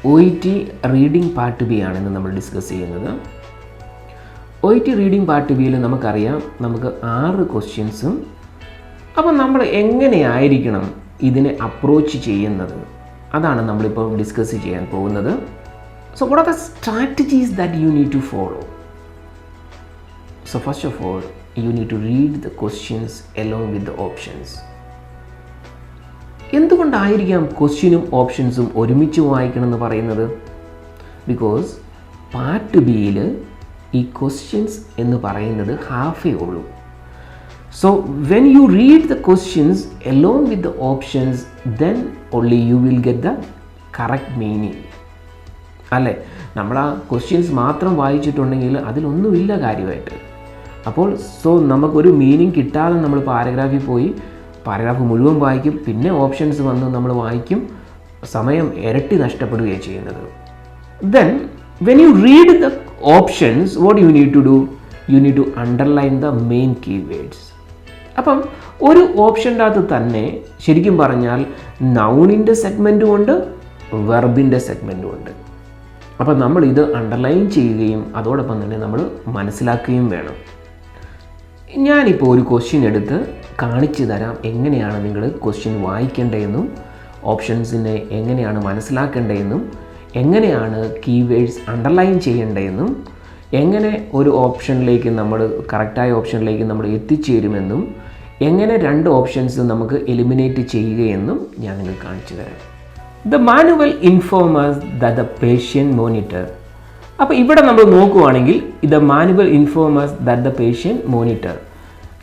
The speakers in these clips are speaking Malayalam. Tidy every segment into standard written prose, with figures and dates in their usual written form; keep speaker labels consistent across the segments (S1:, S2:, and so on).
S1: OET റീഡിംഗ് പാർട്ട് ബി ആണെന്ന് നമ്മൾ ഡിസ്കസ് ചെയ്യുന്നത്. OET റീഡിംഗ് പാർട്ട് ബിയിൽ നമുക്കറിയാം നമുക്ക് 6 ക്വസ്റ്റ്യൻസും. അപ്പം നമ്മൾ എങ്ങനെയായിരിക്കണം ഇതിനെ അപ്രോച്ച് ചെയ്യുന്നത്, അതാണ് നമ്മളിപ്പോൾ ഡിസ്കസ് ചെയ്യാൻ പോകുന്നത്. So what are the strategies that you need to follow? So first of all you need to read the questions along with the options. എന്തുകൊണ്ടായിരിക്കാം ക്വസ്റ്റ്യനും ഓപ്ഷൻസും ഒരുമിച്ച് വായിക്കണം എന്ന് പറയുന്നത്? ബിക്കോസ് പാർട്ട് ബിയിൽ ഈ ക്വസ്റ്റ്യൻസ് എന്ന് പറയുന്നത് ഹാഫേ ഉള്ളൂ. So when you read the questions along with the options then only you will get the correct meaning. അല്ലേ, നമ്മൾ ആ ക്വസ്റ്റ്യൻസ് മാത്രം വായിച്ചിട്ടുണ്ടെങ്കിൽ അതിലൊന്നുമില്ല കാര്യമായിട്ട്. അപ്പോൾ നമുക്കൊരു മീനിങ് കിട്ടാതെ നമ്മൾ പാരഗ്രാഫിൽ പോയി പാരഗ്രാഫ് മുഴുവൻ വായിക്കും, പിന്നെ ഓപ്ഷൻസ് വന്ന് നമ്മൾ വായിക്കും, സമയം ഇരട്ടി നഷ്ടപ്പെടുകയാണ് ചെയ്യുന്നത്. Then when you read the options what you need to do? You need to underline the main keywords. അപ്പം ഒരു ഓപ്ഷൻ്റെ അകത്ത് തന്നെ ശരിക്കും പറഞ്ഞാൽ നൗണിൻ്റെ സെഗ്മെൻറ്റും ഉണ്ട്, വെർബിൻ്റെ സെഗ്മെൻറ്റും ഉണ്ട്. അപ്പം നമ്മൾ ഇത് അണ്ടർലൈൻ ചെയ്യുകയും അതോടൊപ്പം തന്നെ നമ്മൾ മനസ്സിലാക്കുകയും വേണം. ഞാനിപ്പോൾ ഒരു ക്വസ്റ്റ്യൻ എടുത്ത് കാണിച്ചു തരാം എങ്ങനെയാണ് നിങ്ങൾ ക്വസ്റ്റ്യൻ വായിക്കേണ്ടതെന്നും ഓപ്ഷൻസിനെ എങ്ങനെയാണ് മനസ്സിലാക്കേണ്ടതെന്നും എങ്ങനെയാണ് കീവേഡ്സ് അണ്ടർലൈൻ ചെയ്യേണ്ടതെന്നും എങ്ങനെ ഒരു ഓപ്ഷനിലേക്ക് നമ്മൾ കറക്റ്റായ ഓപ്ഷനിലേക്ക് നമ്മൾ എത്തിച്ചേരുമെന്നും എങ്ങനെ 2 ഓപ്ഷൻസ് നമുക്ക് എലിമിനേറ്റ് ചെയ്യുകയെന്നും ഞാൻ നിങ്ങൾക്ക് കാണിച്ചു തരാം. The manual informers the patient monitor. അപ്പോൾ ഇവിടെ നമ്മൾ നോക്കുവാണെങ്കിൽ the manual informers the patient monitor.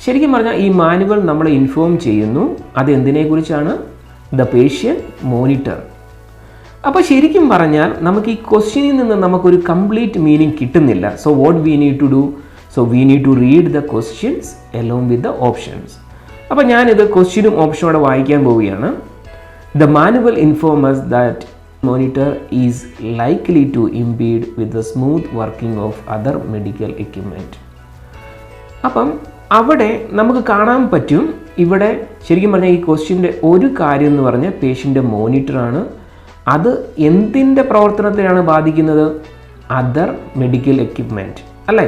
S1: ശരിക്കും പറഞ്ഞാൽ ഈ മാനുവൽ നമ്മളെ ഇൻഫോം ചെയ്യുന്നു. അത് എന്തിനെക്കുറിച്ചാണ്? The patient monitor. അപ്പോൾ ശരിക്കും പറഞ്ഞാൽ നമുക്ക് ഈ ക്വസ്റ്റ്യനിൽ നിന്ന് നമുക്കൊരു കംപ്ലീറ്റ് മീനിങ് കിട്ടുന്നില്ല. So what we need to do? So we need to read the questions along with the options. അപ്പോൾ ഞാനിത് ക്വസ്റ്റ്യനും ഓപ്ഷനോടെ വായിക്കാൻ പോവുകയാണ്. The manual informers that monitor is likely to impede with the smooth working of other medical equipment. അപ്പം അവിടെ നമുക്ക് കാണാൻ പറ്റും, ഇവിടെ ശരിക്കും പറഞ്ഞാൽ ഈ ക്വസ്റ്റ്യൻ്റെ ഒരു കാര്യം എന്ന് പറഞ്ഞാൽ പേഷ്യൻ്റെ മോണിറ്ററാണ്. അത് എന്തിൻ്റെ പ്രവർത്തനത്തെയാണ് ബാധിക്കുന്നത്? അതർ മെഡിക്കൽ എക്യുപ്മെൻറ്റ് അല്ലേ.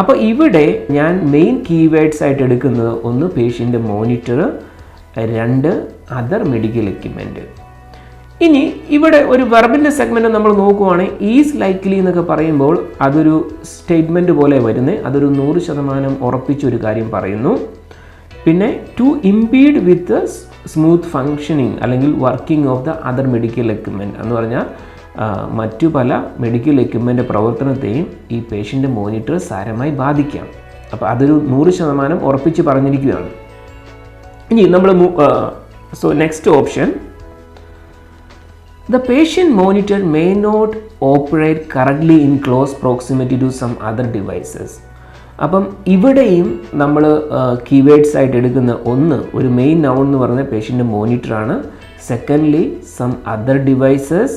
S1: അപ്പോൾ ഇവിടെ ഞാൻ മെയിൻ കീവേഡ്സ് ആയിട്ട് എടുക്കുന്നത് 1 പേഷ്യൻ്റെ മോണിറ്റർ, 2 അതർ മെഡിക്കൽ എക്യുപ്മെൻറ്റ്. ഇനി ഇവിടെ ഒരു വെർബിൻ്റെ സെഗ്മെൻറ്റ് നമ്മൾ നോക്കുവാണെങ്കിൽ ഈസ് ലൈക്ലി എന്നൊക്കെ പറയുമ്പോൾ അതൊരു സ്റ്റേറ്റ്മെൻറ്റ് പോലെ വരുന്നത്, അതൊരു 100% ഉറപ്പിച്ചൊരു കാര്യം പറയുന്നു. പിന്നെ ടു ഇംപീഡ് വിത്ത് സ്മൂത്ത് ഫങ്ഷനിങ് അല്ലെങ്കിൽ working of the other medical equipment എന്ന് പറഞ്ഞാൽ മറ്റു പല മെഡിക്കൽ എക്യുപ്മെൻ്റ് പ്രവർത്തനത്തെയും ഈ പേഷ്യൻ്റെ മോണിറ്റർ സാരമായി ബാധിക്കാം. അപ്പോൾ അതൊരു 100% ഉറപ്പിച്ച് പറഞ്ഞിരിക്കുകയാണ്. ഇനി നമ്മൾ next option, the patient monitor may not operate correctly in close proximity to some other devices. അപ്പം ഇവിടെയും നമ്മൾ കീവേഡ്സ് ആയിട്ട് എടുക്കുന്ന ഒരു മെയിൻ നൗൺ എന്ന് പറയുന്നത് പേഷ്യൻ്റെ മോണിറ്ററാണ്. Secondly some other devices.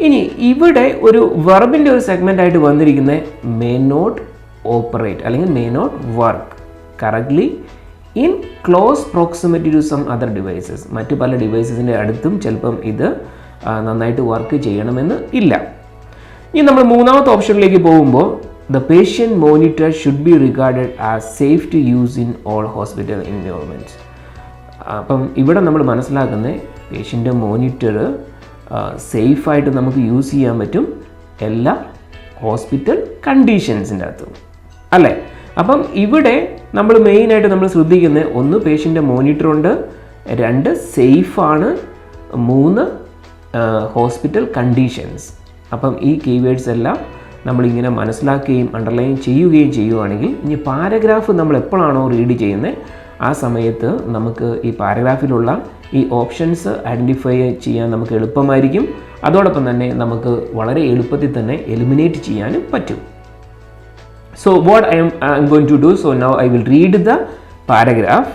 S1: ഇനി ഇവിടെ ഒരു വെർബിൻ്റെ ഒരു സെഗ്മെൻ്റ് ആയിട്ട് വന്നിരിക്കുന്നത് മേ നോട്ട് ഓപ്പറേറ്റ് അല്ലെങ്കിൽ may not work correctly in close proximity to some other devices. മറ്റു പല ഡിവൈസസിൻ്റെ അടുത്തും ചിലപ്പം ഇത് നന്നായിട്ട് വർക്ക് ചെയ്യണമെന്ന് ഇല്ല. ഇനി നമ്മൾ 3ാമത്തെ ഓപ്ഷനിലേക്ക് പോകുമ്പോൾ the patient monitor should be regarded as safe to use in all hospital environments. അപ്പം ഇവിടെ നമ്മൾ മനസ്സിലാക്കുന്നത് പേഷ്യൻ്റെ മോണിറ്റർ സേഫായിട്ട് നമുക്ക് യൂസ് ചെയ്യാൻ പറ്റും എല്ലാ ഹോസ്പിറ്റൽ കണ്ടീഷൻസിൻ്റെ അകത്തും അല്ലേ. അപ്പം ഇവിടെ നമ്മൾ മെയിനായിട്ട് നമ്മൾ ശ്രദ്ധിക്കുന്നത് 1 പേഷ്യൻ്റെ മോണിറ്ററുണ്ട്, 2 സേഫാണ്, 3 ഹോസ്പിറ്റൽ കണ്ടീഷൻസ്. അപ്പം ഈ കീവേഡ്സ് എല്ലാം നമ്മളിങ്ങനെ മനസ്സിലാക്കുകയും അണ്ടർലൈൻ ചെയ്യുകയും ചെയ്യുകയാണെങ്കിൽ ഇനി പാരഗ്രാഫ് നമ്മൾ എപ്പോഴാണോ റീഡ് ചെയ്യുന്നത് ആ സമയത്ത് നമുക്ക് ഈ പാരഗ്രാഫിലുള്ള ഈ ഓപ്ഷൻസ് ഐഡൻറ്റിഫൈ ചെയ്യാൻ നമുക്ക് എളുപ്പമായിരിക്കും. അതോടൊപ്പം തന്നെ നമുക്ക് വളരെ എളുപ്പത്തിൽ തന്നെ എലിമിനേറ്റ് ചെയ്യാനും പറ്റും. So what I am going to do, so now I will read the paragraph.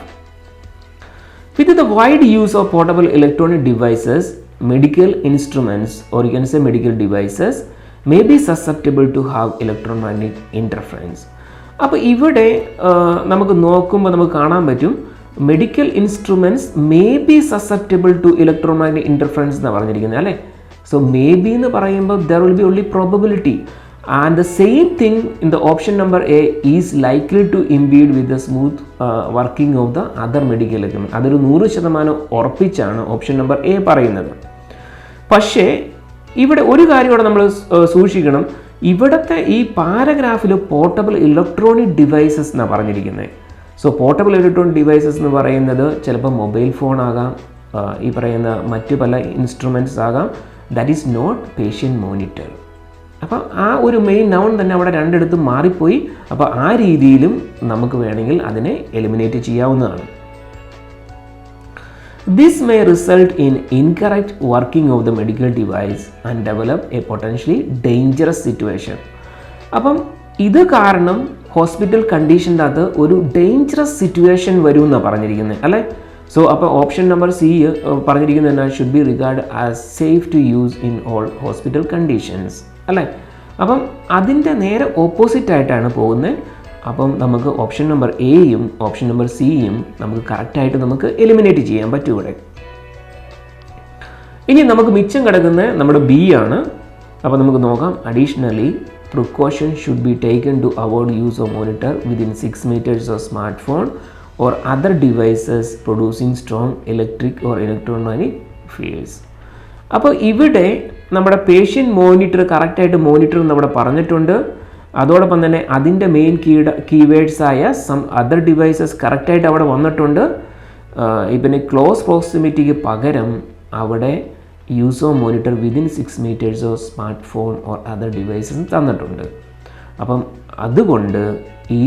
S1: With the wide use of portable electronic devices, medical instruments or you can say medical devices may be susceptible to have electromagnetic interference. അപ്പോൾ ഇവിടെ നമുക്ക് നോക്കുമ്പോൾ നമുക്ക് കാണാൻ പറ്റും medical instruments may be susceptible to electromagnetic interference എന്നാണ് പറഞ്ഞിരിക്കുന്നത് അല്ലേ. സോ മേ ബി എന്ന് പറയുമ്പോൾ there will be only probability. And the same thing in the option number A is likely to impede with the smooth working of the other medical equipment. അതൊരു 100% ഉറപ്പിച്ചാണ് ഓപ്ഷൻ നമ്പർ എ പറയുന്നത്. പക്ഷേ ഇവിടെ ഒരു കാര്യം കൂടെ നമ്മൾ സൂക്ഷിക്കണം. ഇവിടുത്തെ ഈ പാരഗ്രാഫിൽ പോർട്ടബിൾ ഇലക്ട്രോണിക് ഡിവൈസസ് എന്നാണ് പറഞ്ഞിരിക്കുന്നത്. സോ പോർട്ടബിൾ ഇലക്ട്രോണിക് ഡിവൈസസ് എന്ന് പറയുന്നത് ചിലപ്പോൾ മൊബൈൽ ഫോൺ ആകാം, ഈ പറയുന്ന മറ്റു പല ഇൻസ്ട്രുമെൻറ്റ്സ് ആകാം. That is not patient monitor. അപ്പോൾ ആ ഒരു മെയിൻ നൗൺ തന്നെ അവിടെ രണ്ടിടത്തും മാറിപ്പോയി. അപ്പോൾ ആ രീതിയിലും നമുക്ക് വേണമെങ്കിൽ അതിനെ എലിമിനേറ്റ് ചെയ്യാവുന്നതാണ്. This may result in incorrect working of the medical device and develop A potentially dangerous situation. അപ്പം ഇത് കാരണം ഹോസ്പിറ്റൽ കണ്ടീഷൻ്റെ അകത്ത് ഒരു ഡേഞ്ചറസ് സിറ്റുവേഷൻ വരും എന്നാണ് പറഞ്ഞിരിക്കുന്നത് അല്ലേ. സോ അപ്പോൾ ഓപ്ഷൻ നമ്പർ സി പറഞ്ഞിരിക്കുന്നത് എന്നാൽ should be regard as safe to use in all hospital conditions അല്ലേ. അപ്പം അതിൻ്റെ നേരെ ഓപ്പോസിറ്റ് ആയിട്ടാണ് പോകുന്നത്. അപ്പം നമുക്ക് ഓപ്ഷൻ നമ്പർ എയും ഓപ്ഷൻ നമ്പർ സിയും നമുക്ക് കറക്റ്റായിട്ട് നമുക്ക് എലിമിനേറ്റ് ചെയ്യാൻ പറ്റും ഇവിടെ. ഇനി നമുക്ക് മിച്ചം കിടക്കുന്ന നമ്മുടെ ബി ആണ്. അപ്പോൾ നമുക്ക് നോക്കാം. Additionally precaution should be taken to avoid use of monitor within 6 meters of smart phone or other devices producing strong electric or electromagnetic fields. അപ്പോൾ ഇവിടെ നമ്മുടെ പേഷ്യൻ്റ് മോണിറ്റർ കറക്റ്റായിട്ട് മോണിറ്റർ നമ്മുടെ പറഞ്ഞിട്ടുണ്ട്. അതോടൊപ്പം തന്നെ അതിൻ്റെ മെയിൻ കീവേഡ്സായ സം അതർ ഡിവൈസസ് കറക്റ്റായിട്ട് അവിടെ വന്നിട്ടുണ്ട്. പിന്നെ ക്ലോസ് പ്രോക്സിമിറ്റിക്ക് പകരം അവിടെ use of monitor within 6 meters of smart phone or other devices തന്നിട്ടുണ്ട്. അപ്പം അതുകൊണ്ട് ഈ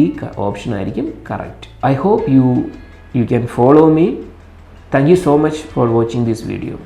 S1: ഓപ്ഷൻ ആയിരിക്കും correct. I hope you can follow me. Thank you so much for watching this video.